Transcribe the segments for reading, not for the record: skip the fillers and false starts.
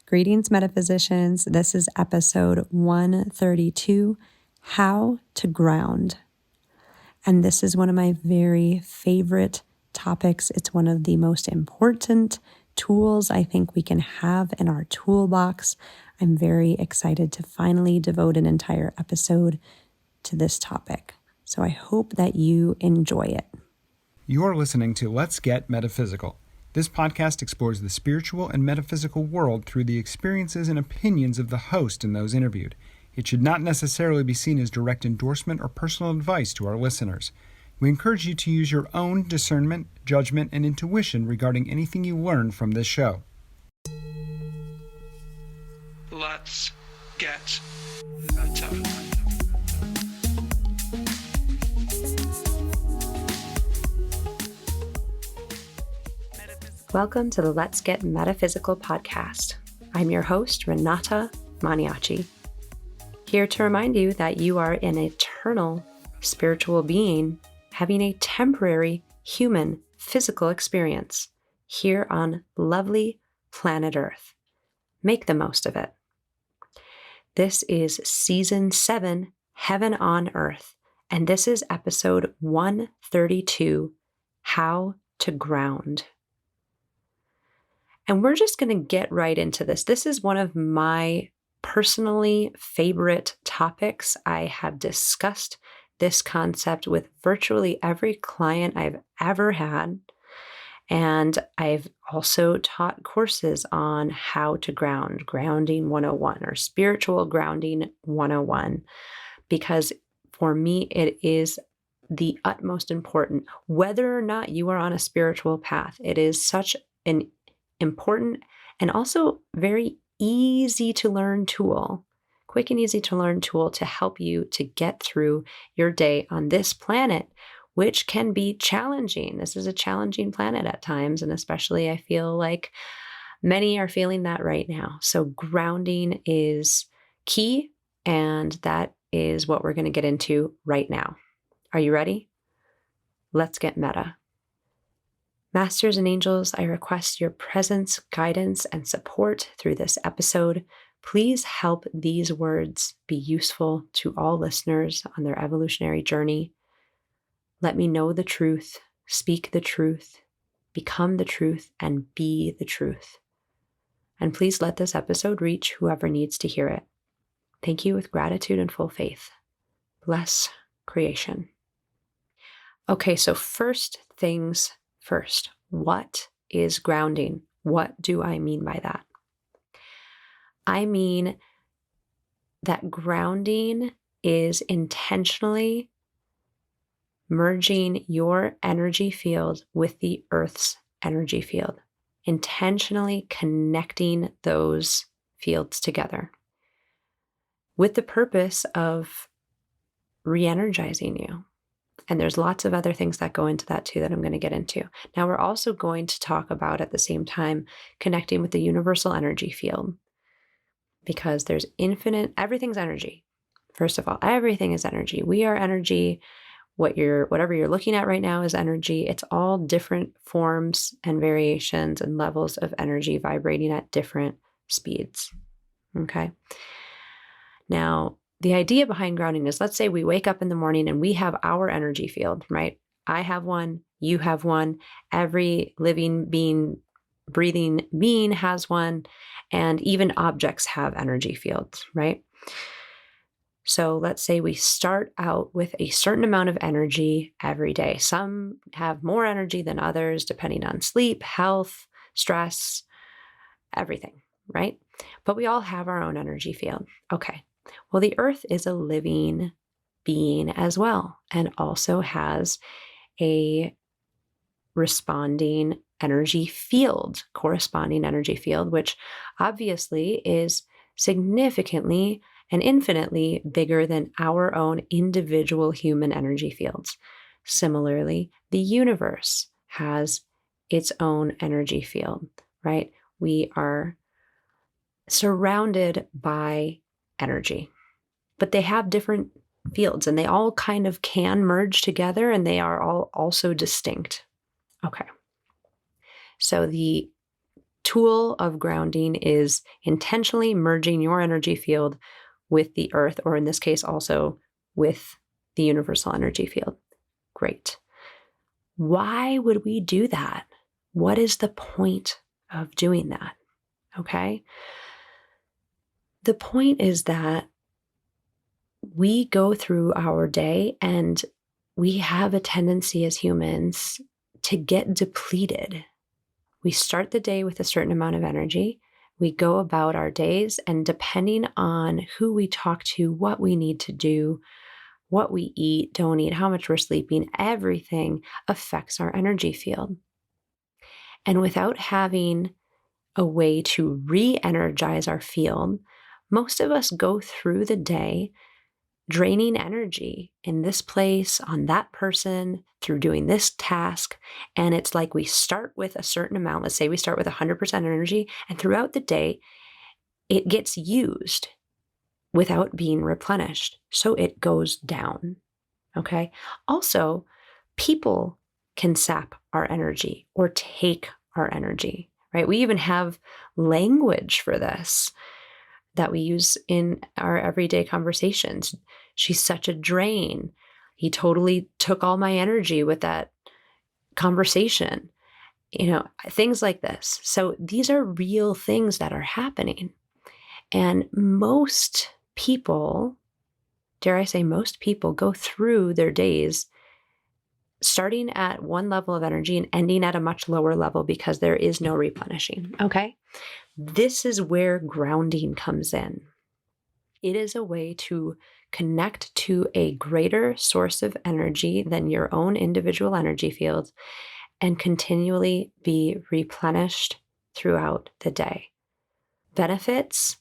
Greetings, metaphysicians. This is episode 132, How to Ground. And this is one of my very favorite topics. It's one of the most important tools I think we can have in our toolbox. I'm very excited to finally devote an entire episode to this topic. So I hope that you enjoy it. You're listening to Let's Get Metaphysical. This podcast explores the spiritual and metaphysical world through the experiences and opinions of the host and those interviewed. It should not necessarily be seen as direct endorsement or personal advice to our listeners. We encourage you to use your own discernment, judgment, and intuition regarding anything you learn from this show. Let's get meta. Welcome to the Let's Get Metaphysical podcast. I'm your host, Renata Maniaci, here to remind you that you are an eternal spiritual being having a temporary human physical experience here on lovely planet Earth. Make the most of it. This is Season 7, Heaven on Earth, and this is episode 132, How to Ground. And we're just going to get right into this. This is one of my personally favorite topics. I have discussed this concept with virtually every client I've ever had. And I've also taught courses on how to ground, Grounding 101 or Spiritual Grounding 101, because for me, it is the utmost important. Whether or not you are on a spiritual path, it is such an important and also very easy to learn tool, quick and easy to learn tool to help you to get through your day on this planet, which can be challenging. This is a challenging planet at times, and especially I feel like many are feeling that right now. So grounding is key, and that is what we're going to get into right now. Are you ready? Let's get meta. Masters and angels, I request your presence, guidance, and support through this episode. Please help these words be useful to all listeners on their evolutionary journey. Let me know the truth, speak the truth, become the truth, and be the truth. And please let this episode reach whoever needs to hear it. Thank you with gratitude and full faith. Bless creation. Okay, so first things first, what is grounding? What do I mean by that? I mean that grounding is intentionally merging your energy field with the Earth's energy field, intentionally connecting those fields together with the purpose of re-energizing you. And there's lots of other things that go into that too that I'm going to get into. Now, we're also going to talk about at the same time connecting with the universal energy field, because there's everything's energy. First of all, everything is energy. We are energy. Whatever you're looking at right now is energy. It's all different forms and variations and levels of energy vibrating at different speeds. Okay. Now, the idea behind grounding is, let's say we wake up in the morning and we have our energy field, right? I have one, you have one, every living being, breathing being has one, and even objects have energy fields, right? So let's say we start out with a certain amount of energy every day. Some have more energy than others, depending on sleep, health, stress, everything, right? But we all have our own energy field. Okay. Well, the Earth is a living being as well, and also has a corresponding energy field, which obviously is significantly and infinitely bigger than our own individual human energy fields. Similarly, the universe has its own energy field, right? We are surrounded by energy, but they have different fields and they all kind of can merge together, and they are all also distinct. Okay. So the tool of grounding is intentionally merging your energy field with the earth, or in this case, also with the universal energy field. Great. Why would we do that? What is the point of doing that? Okay. The point is that we go through our day and we have a tendency as humans to get depleted. We start the day with a certain amount of energy. We go about our days, and depending on who we talk to, what we need to do, what we eat, don't eat, how much we're sleeping, everything affects our energy field. And without having a way to re-energize our field, most of us go through the day draining energy in this place, on that person, through doing this task. And it's like we start with a certain amount. Let's say we start with 100% energy, and throughout the day, it gets used without being replenished. So it goes down. Okay. Also, people can sap our energy or take our energy, right? We even have language for this that we use in our everyday conversations. She's such a drain. He totally took all my energy with that conversation. Things like this. So these are real things that are happening. And most people, dare I say, most people go through their days starting at one level of energy and ending at a much lower level because there is no replenishing. Okay. This is where grounding comes in. It is a way to connect to a greater source of energy than your own individual energy fields and continually be replenished throughout the day. Benefits: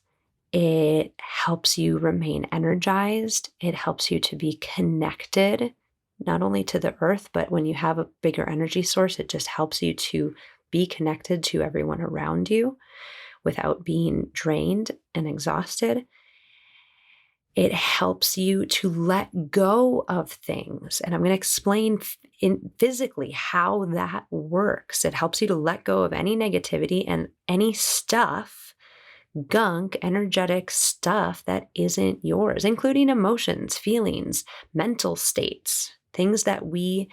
it helps you remain energized. It helps you to be connected, not only to the earth, but when you have a bigger energy source, it just helps you to be connected to everyone around you without being drained and exhausted. It helps you to let go of things. And I'm going to explain physically how that works. It helps you to let go of any negativity and any stuff, gunk, energetic stuff that isn't yours, including emotions, feelings, mental states, things that we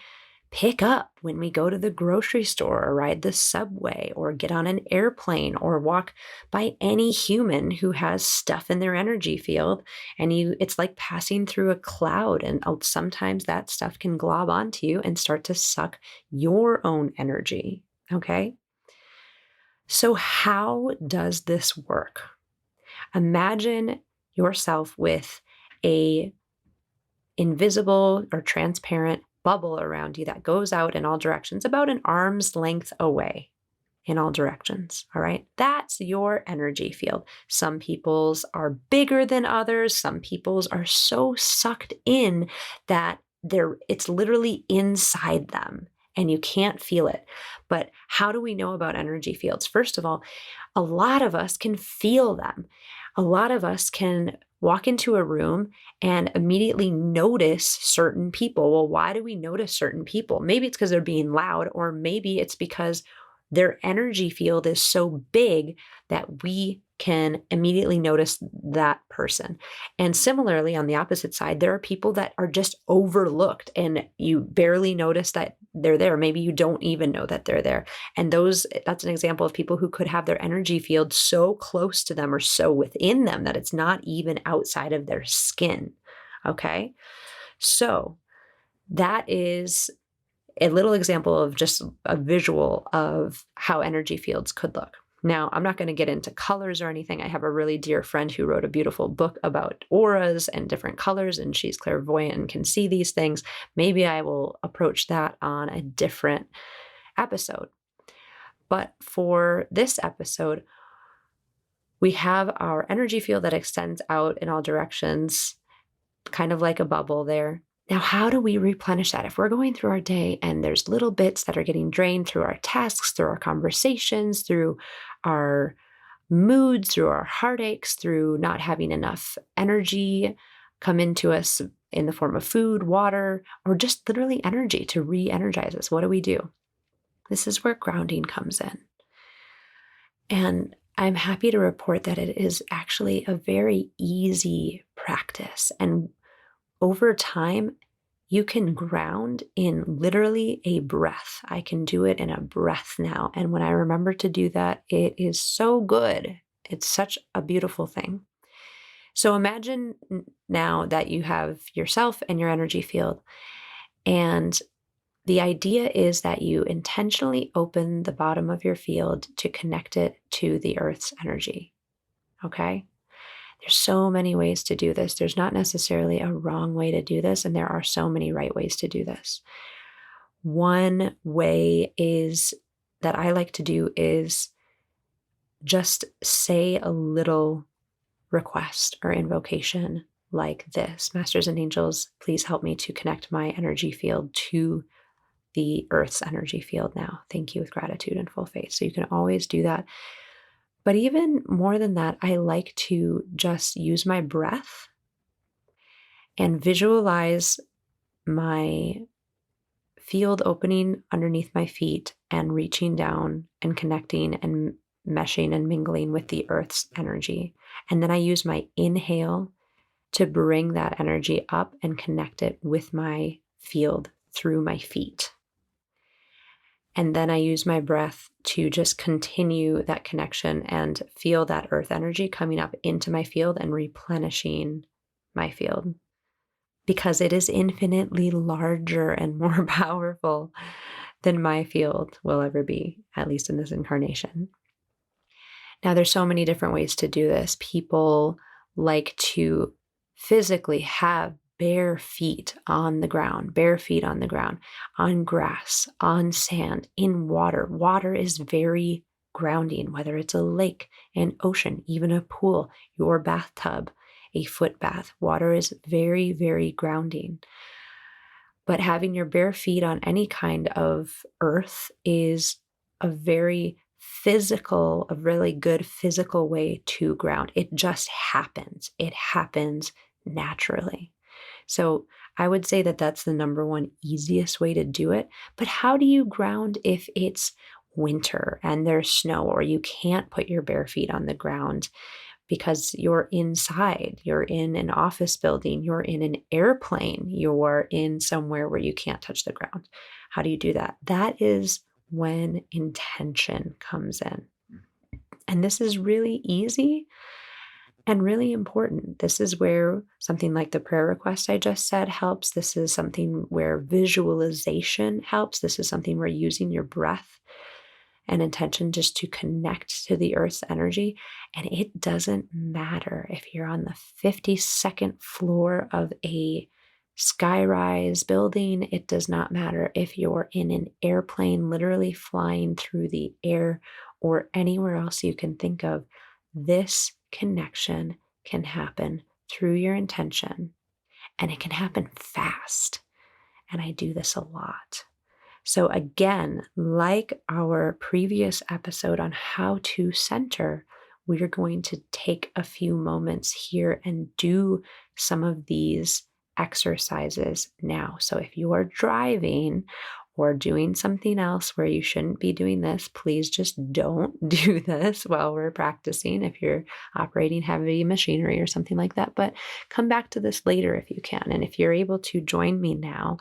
pick up when we go to the grocery store or ride the subway or get on an airplane or walk by any human who has stuff in their energy field. And it's like passing through a cloud, and sometimes that stuff can glob onto you and start to suck your own energy. Okay. So how does this work? Imagine yourself with a invisible or transparent bubble around you that goes out in all directions, about an arm's length away in all directions. All right. That's your energy field. Some people's are bigger than others. Some people's are so sucked in that it's literally inside them and you can't feel it. But how do we know about energy fields? First of all, a lot of us can feel them. A lot of us can walk into a room and immediately notice certain people. Well, why do we notice certain people? Maybe it's because they're being loud, or maybe it's because their energy field is so big that we can immediately notice that person. And similarly, on the opposite side, there are people that are just overlooked and you barely notice that they're there. Maybe you don't even know that they're there. And that's an example of people who could have their energy field so close to them or so within them that it's not even outside of their skin. Okay. So that is a little example of just a visual of how energy fields could look. Now, I'm not going to get into colors or anything. I have a really dear friend who wrote a beautiful book about auras and different colors, and she's clairvoyant and can see these things. Maybe I will approach that on a different episode. But for this episode, we have our energy field that extends out in all directions, kind of like a bubble there. Now, how do we replenish that? If we're going through our day and there's little bits that are getting drained through our tasks, through our conversations, through our moods, through our heartaches, through not having enough energy come into us in the form of food, water, or just literally energy to re-energize us, what do we do? This is where grounding comes in. And I'm happy to report that it is actually a very easy practice. And over time, you can ground in literally a breath. I can do it in a breath now. And when I remember to do that, it is so good. It's such a beautiful thing. So imagine now that you have yourself and your energy field. And the idea is that you intentionally open the bottom of your field to connect it to the earth's energy. Okay? There's so many ways to do this. There's not necessarily a wrong way to do this, and there are so many right ways to do this. One way is that I like to do is just say a little request or invocation like this: Masters and angels, please help me to connect my energy field to the earth's energy field now. Thank you, with gratitude and full faith. So you can always do that. But even more than that, I like to just use my breath and visualize my field opening underneath my feet and reaching down and connecting and meshing and mingling with the earth's energy. And then I use my inhale to bring that energy up and connect it with my field through my feet. And then I use my breath to just continue that connection and feel that earth energy coming up into my field and replenishing my field, because it is infinitely larger and more powerful than my field will ever be, at least in this incarnation. Now, there's so many different ways to do this. People like to physically have bare feet on the ground, on grass, on sand, in water. Water is very grounding, whether it's a lake, an ocean, even a pool, your bathtub, a foot bath. Water is very, very grounding. But having your bare feet on any kind of earth is a very physical, a really good physical way to ground. It just happens. It happens naturally. So I would say that that's the number one easiest way to do it. But how do you ground if it's winter and there's snow, or you can't put your bare feet on the ground because you're inside, you're in an office building, you're in an airplane, you're in somewhere where you can't touch the ground? How do you do that? That is when intention comes in. And this is really easy and really important. This is where something like the prayer request I just said helps. This is something where visualization helps. This is something where using your breath and intention just to connect to the earth's energy. And it doesn't matter if you're on the 52nd floor of a skyrise building. It does not matter if you're in an airplane literally flying through the air or anywhere else you can think of. This connection can happen through your intention, and it can happen fast. And I do this a lot. So again, like our previous episode on how to center, we are going to take a few moments here and do some of these exercises now. So if you are driving or doing something else where you shouldn't be doing this, please just don't do this while we're practicing if you're operating heavy machinery or something like that. But come back to this later if you can. And if you're able to join me now,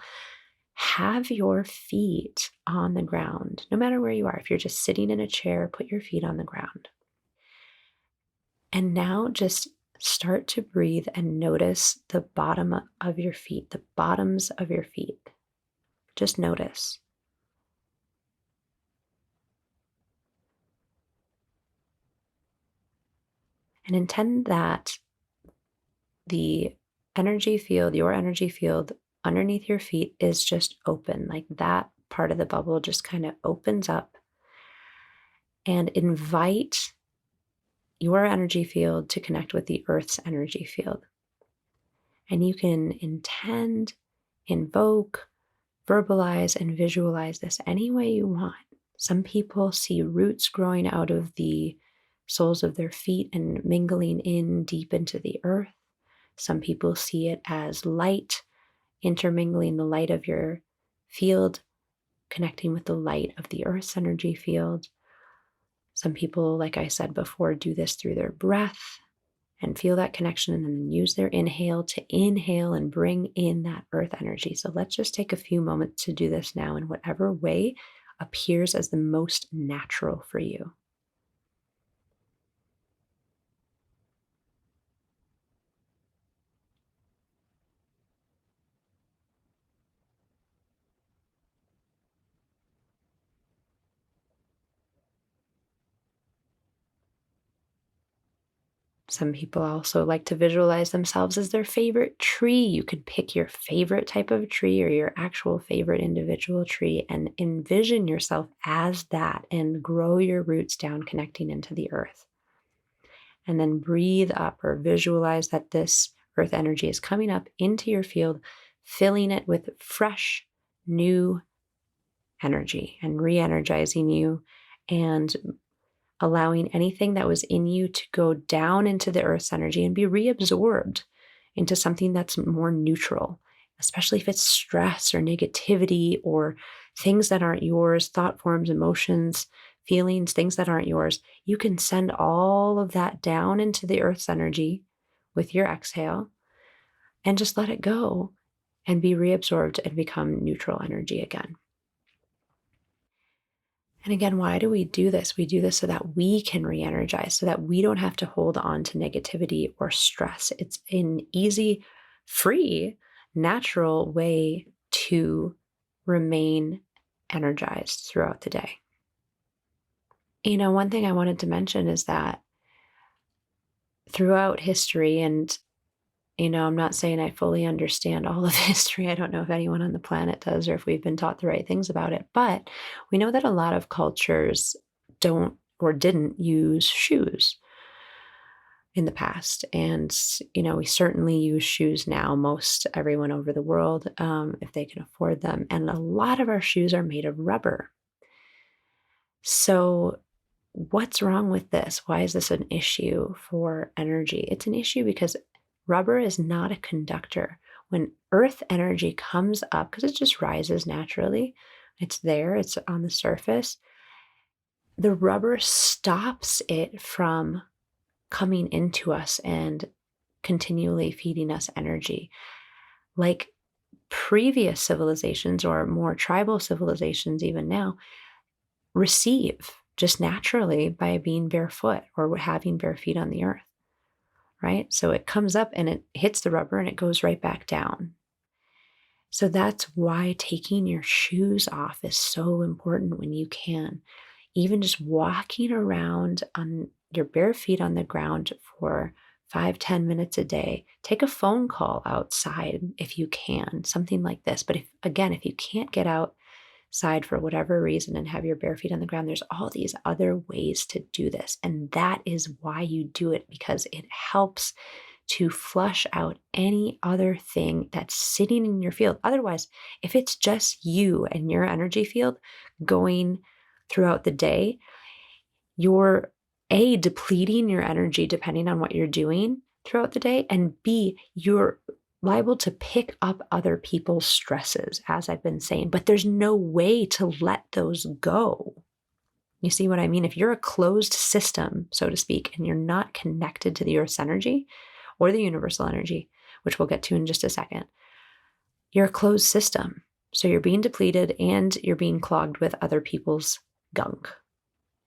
have your feet on the ground, no matter where you are. If you're just sitting in a chair, put your feet on the ground. And now just start to breathe and notice the bottom of your feet, the bottoms of your feet. Just notice. And intend that the energy field, your energy field underneath your feet, is just open, like that part of the bubble just kind of opens up, and invite your energy field to connect with the earth's energy field. And you can intend, invoke, verbalize, and visualize this any way you want. Some people see roots growing out of the soles of their feet and mingling in deep into the earth. Some people see it as light, intermingling the light of your field, connecting with the light of the earth's energy field. Some people, like I said before, do this through their breath and feel that connection and then use their inhale to inhale and bring in that earth energy. So let's just take a few moments to do this now in whatever way appears as the most natural for you. Some people also like to visualize themselves as their favorite tree. You could pick your favorite type of tree or your actual favorite individual tree and envision yourself as that and grow your roots down, connecting into the earth. And then breathe up or visualize that this earth energy is coming up into your field, filling it with fresh, new energy and re energizing you and allowing anything that was in you to go down into the earth's energy and be reabsorbed into something that's more neutral, especially if it's stress or negativity or things that aren't yours, thought forms, emotions, feelings, things that aren't yours. You can send all of that down into the earth's energy with your exhale and just let it go and be reabsorbed and become neutral energy again. And again, why do we do this? We do this so that we can re energize, so that we don't have to hold on to negativity or stress. It's an easy, free, natural way to remain energized throughout the day. One thing I wanted to mention is that throughout history, and I'm not saying I fully understand all of history. I don't know if anyone on the planet does or if we've been taught the right things about it, but we know that a lot of cultures don't or didn't use shoes in the past. And, we certainly use shoes now, most everyone over the world, if they can afford them. And a lot of our shoes are made of rubber. So, what's wrong with this? Why is this an issue for energy? It's an issue because rubber is not a conductor. When earth energy comes up, because it just rises naturally, it's there, it's on the surface, the rubber stops it from coming into us and continually feeding us energy. Like previous civilizations or more tribal civilizations, even now, receive just naturally by being barefoot or having bare feet on the earth. Right? So it comes up and it hits the rubber and it goes right back down. So that's why taking your shoes off is so important when you can. Even just walking around on your bare feet on the ground for 5-10 minutes a day. Take a phone call outside if you can, something like this. But if you can't get outside for whatever reason and have your bare feet on the ground, there's all these other ways to do this. And that is why you do it, because it helps to flush out any other thing that's sitting in your field. Otherwise, if it's just you and your energy field going throughout the day, you're A, depleting your energy depending on what you're doing throughout the day, and B, you're liable to pick up other people's stresses, as I've been saying, but there's no way to let those go. You see what I mean? If you're a closed system, so to speak, and you're not connected to the Earth's energy or the universal energy, which we'll get to in just a second, you're a closed system. So you're being depleted and you're being clogged with other people's gunk.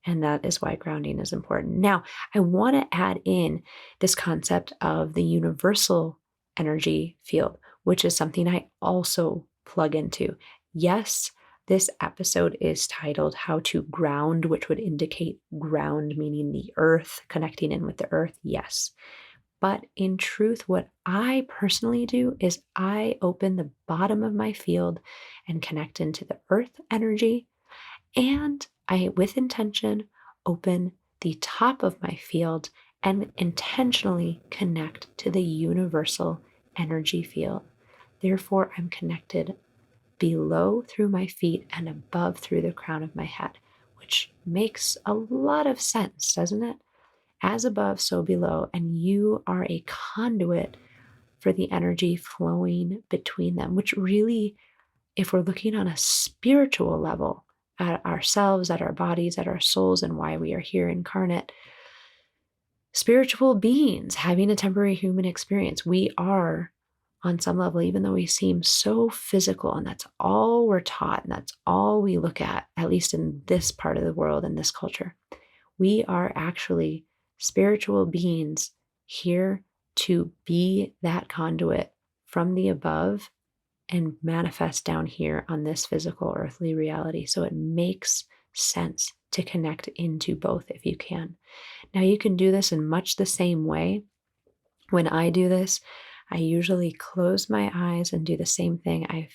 And that is why grounding is important. Now, I want to add in this concept of the universal energy field, which is something I also plug into. Yes, this episode is titled How to Ground, which would indicate ground, meaning the earth, connecting in with the earth. Yes. But in truth, what I personally do is I open the bottom of my field and connect into the earth energy. And I, with intention, open the top of my field and intentionally connect to the universal energy field. Therefore, I'm connected below through my feet and above through the crown of my head, which makes a lot of sense, doesn't it? As above, so below. And you are a conduit for the energy flowing between them, which really, if we're looking on a spiritual level, at ourselves, at our bodies, at our souls, and why we are here incarnate. Spiritual beings having a temporary human experience. We are, on some level, even though we seem so physical, and that's all we're taught, and that's all we look at least in this part of the world, in this culture, we are actually spiritual beings here to be that conduit from the above and manifest down here on this physical earthly reality. So it makes sense to connect into both if you can. Now, you can do this in much the same way. When I do this, I usually close my eyes and do the same thing. I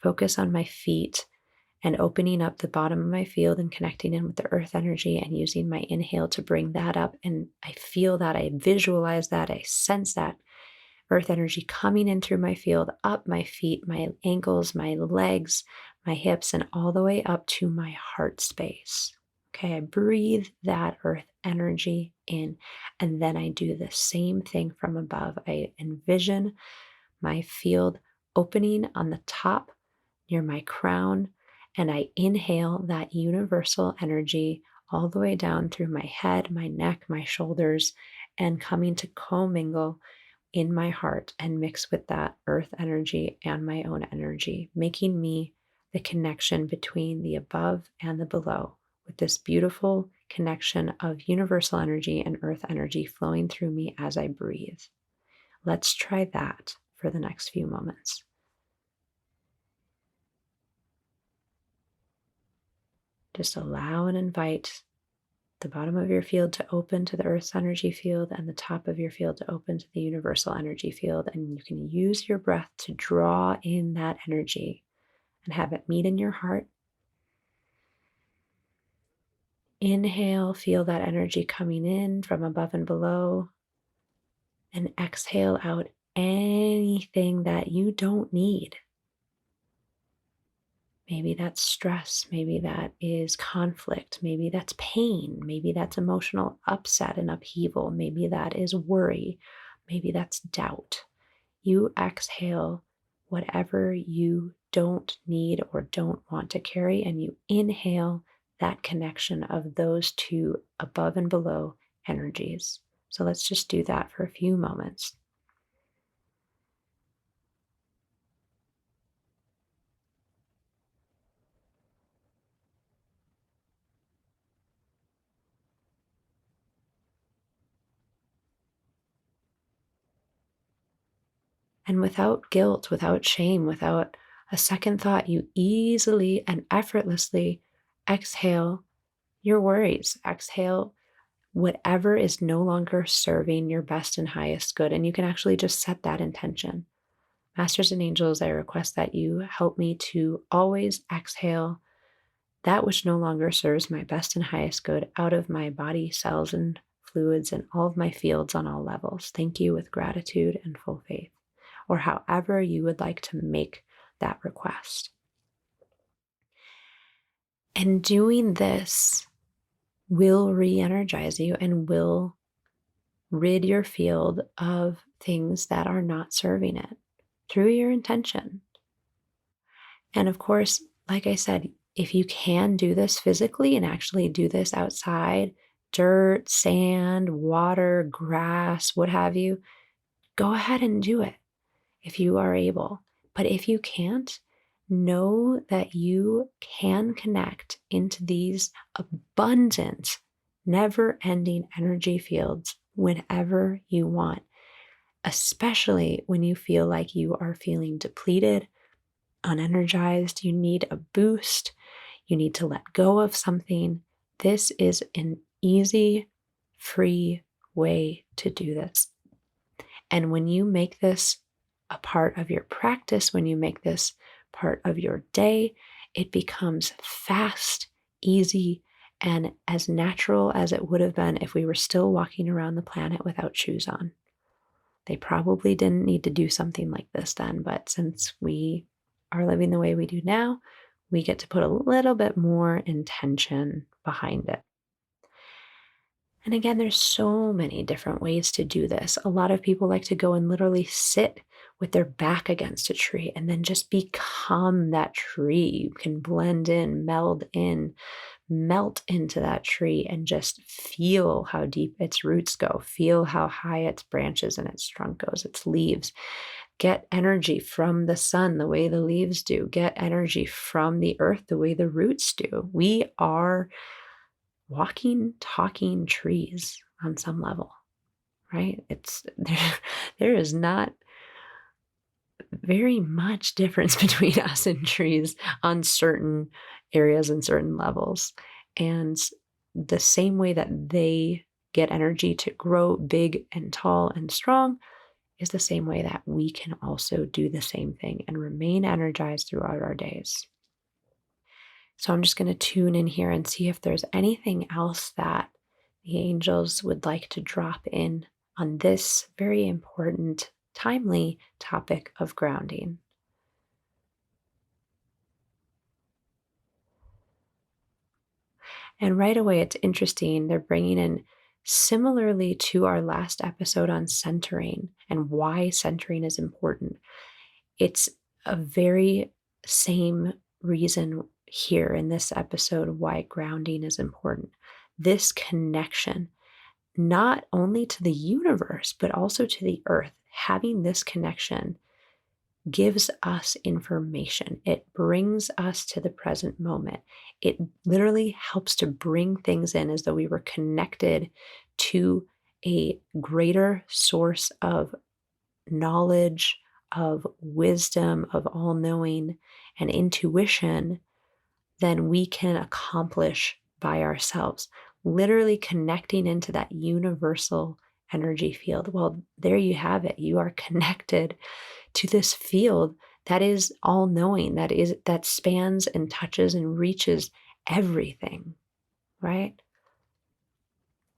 focus on my feet and opening up the bottom of my field and connecting in with the earth energy and using my inhale to bring that up. And I feel that, I visualize that, I sense that earth energy coming in through my field, up my feet, my ankles, my legs, my hips, and all the way up to my heart space. Okay, I breathe that earth energy in, and then I do the same thing from above. I envision my field opening on the top near my crown, and I inhale that universal energy all the way down through my head, my neck, my shoulders, and coming to commingle in my heart and mix with that earth energy and my own energy, making me the connection between the above and the below, with this beautiful connection of universal energy and earth energy flowing through me as I breathe. Let's try that for the next few moments. Just allow and invite the bottom of your field to open to the earth's energy field and the top of your field to open to the universal energy field. And you can use your breath to draw in that energy and have it meet in your heart. Inhale, feel that energy coming in from above and below, and exhale out anything that you don't need. Maybe that's stress, maybe that is conflict, maybe that's pain, maybe that's emotional upset and upheaval, maybe that is worry, maybe that's doubt. You exhale whatever you don't need or don't want to carry, and you inhale that connection of those two above and below energies. So let's just do that for a few moments. And without guilt, without shame, without a second thought, you easily and effortlessly exhale your worries. Exhale whatever is no longer serving your best and highest good. And you can actually just set that intention. Masters and angels, I request that you help me to always exhale that which no longer serves my best and highest good out of my body, cells, and fluids, and all of my fields on all levels. Thank you with gratitude and full faith, or however you would like to make that request. And doing this will re-energize you and will rid your field of things that are not serving it through your intention. And of course, like I said, if you can do this physically and actually do this outside, dirt, sand, water, grass, what have you, go ahead and do it if you are able. But if you can't, know that you can connect into these abundant, never-ending energy fields whenever you want, especially when you feel like you are feeling depleted, unenergized, you need a boost, you need to let go of something. This is an easy, free way to do this. And when you make this a part of your practice, when you make this part of your day, it becomes fast, easy, and as natural as it would have been if we were still walking around the planet without shoes on. They probably didn't need to do something like this then, but since we are living the way we do now, we get to put a little bit more intention behind it. And again, there's so many different ways to do this. A lot of people like to go and literally sit with their back against a tree and then just become that tree. You can blend in, meld in, melt into that tree and just feel how deep its roots go, feel how high its branches and its trunk goes, its leaves. Get energy from the sun the way the leaves do. Get energy from the earth the way the roots do. We are walking, talking trees on some level, right? It's there is not very much difference between us and trees on certain areas and certain levels. And the same way that they get energy to grow big and tall and strong is the same way that we can also do the same thing and remain energized throughout our days. So I'm just going to tune in here and see if there's anything else that the angels would like to drop in on this very important, timely topic of grounding. And right away, it's interesting. They're bringing in, similarly to our last episode on centering and why centering is important. It's a very same reason here in this episode why grounding is important. This connection, not only to the universe, but also to the earth. Having this connection gives us information. It brings us to the present moment. It literally helps to bring things in as though we were connected to a greater source of knowledge, of wisdom, of all knowing and intuition than we can accomplish by ourselves. Literally connecting into that universal energy field. Well, there you have it. You are connected to this field that is all knowing, that spans and touches and reaches everything, right?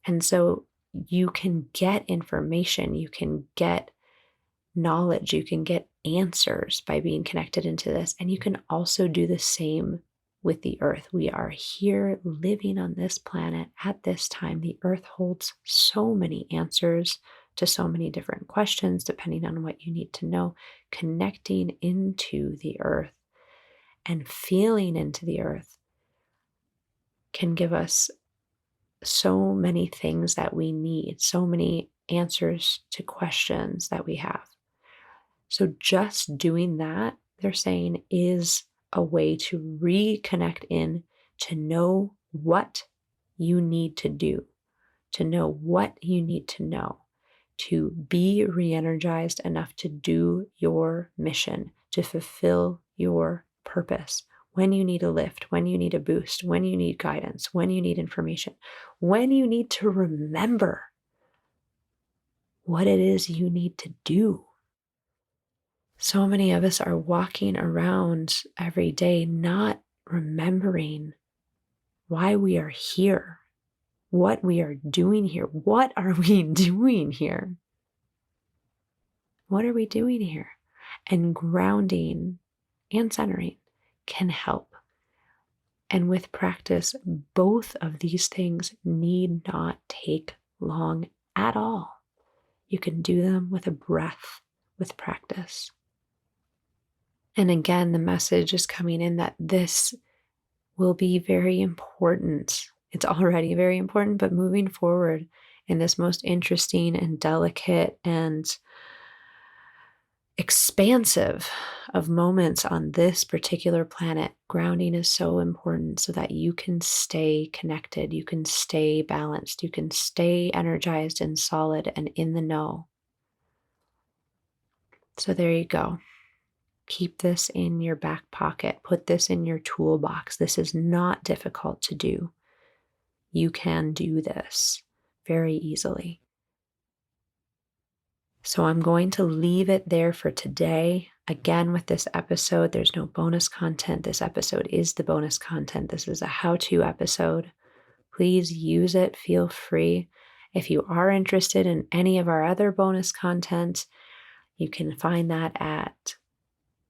And so you can get information, you can get knowledge, you can get answers by being connected into this. And you can also do the same with the earth. We are here living on this planet at this time. The earth holds so many answers to so many different questions, depending on what you need to know. Connecting into the earth and feeling into the earth can give us so many things that we need, so many answers to questions that we have. So just doing that, they're saying, is a way to reconnect in, to know what you need to do, to know what you need to know, to be re-energized enough to do your mission, to fulfill your purpose. When you need a lift, when you need a boost, when you need guidance, when you need information, when you need to remember what it is you need to do. So many of us are walking around every day not remembering why we are here, what we are doing here. What are we doing here? What are we doing here? And grounding and centering can help. And with practice, both of these things need not take long at all. You can do them with a breath, with practice. And again, the message is coming in that this will be very important. It's already very important, but moving forward in this most interesting and delicate and expansive of moments on this particular planet, grounding is so important so that you can stay connected, you can stay balanced, you can stay energized and solid and in the know. So there you go. Keep this in your back pocket. Put this in your toolbox. This is not difficult to do. You can do this very easily. So I'm going to leave it there for today. Again, with this episode, there's no bonus content. This episode is the bonus content. This is a how-to episode. Please use it. Feel free. If you are interested in any of our other bonus content, you can find that at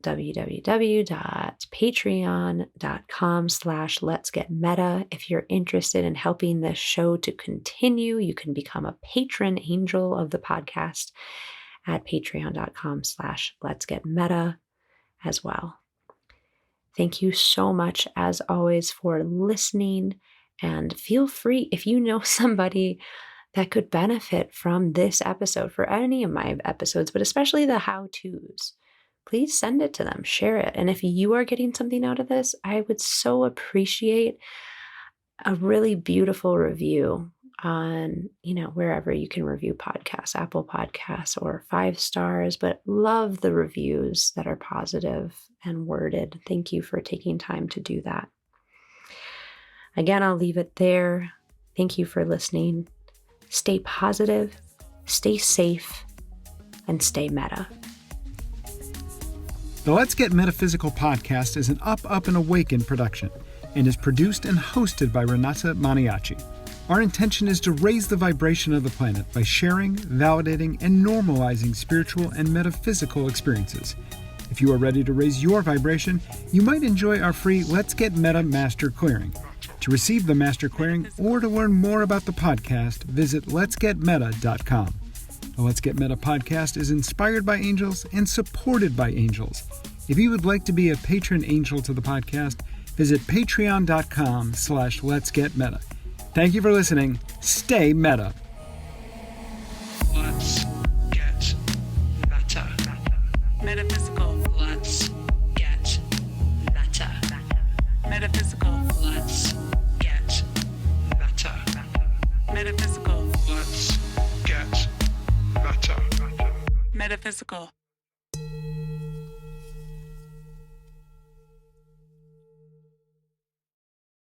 www.patreon.com/letsgetmeta. If you're interested in helping this show to continue, you can become a patron angel of the podcast at patreon.com/letsgetmeta as well. Thank you so much, as always, for listening. And feel free, if you know somebody that could benefit from this episode, for any of my episodes, but especially the how-tos, please send it to them, share it. And if you are getting something out of this, I would so appreciate a really beautiful review on, wherever you can review podcasts, Apple Podcasts, or 5 stars, but love the reviews that are positive and worded. Thank you for taking time to do that. Again, I'll leave it there. Thank you for listening. Stay positive, stay safe, and stay meta. The Let's Get Metaphysical podcast is an Up, and Awaken production and is produced and hosted by Renata Maniaci. Our intention is to raise the vibration of the planet by sharing, validating, and normalizing spiritual and metaphysical experiences. If you are ready to raise your vibration, you might enjoy our free Let's Get Meta Master Clearing. To receive the Master Clearing or to learn more about the podcast, visit letsgetmeta.com. The Let's Get Meta podcast is inspired by angels and supported by angels. If you would like to be a patron angel to the podcast, visit patreon.com/letsgetmeta. Thank you for listening. Stay meta. Let's get meta. Metaphysical. Let's get meta. Metaphysical. Let's get meta. Metaphysical. Let's get meta. Metaphysical.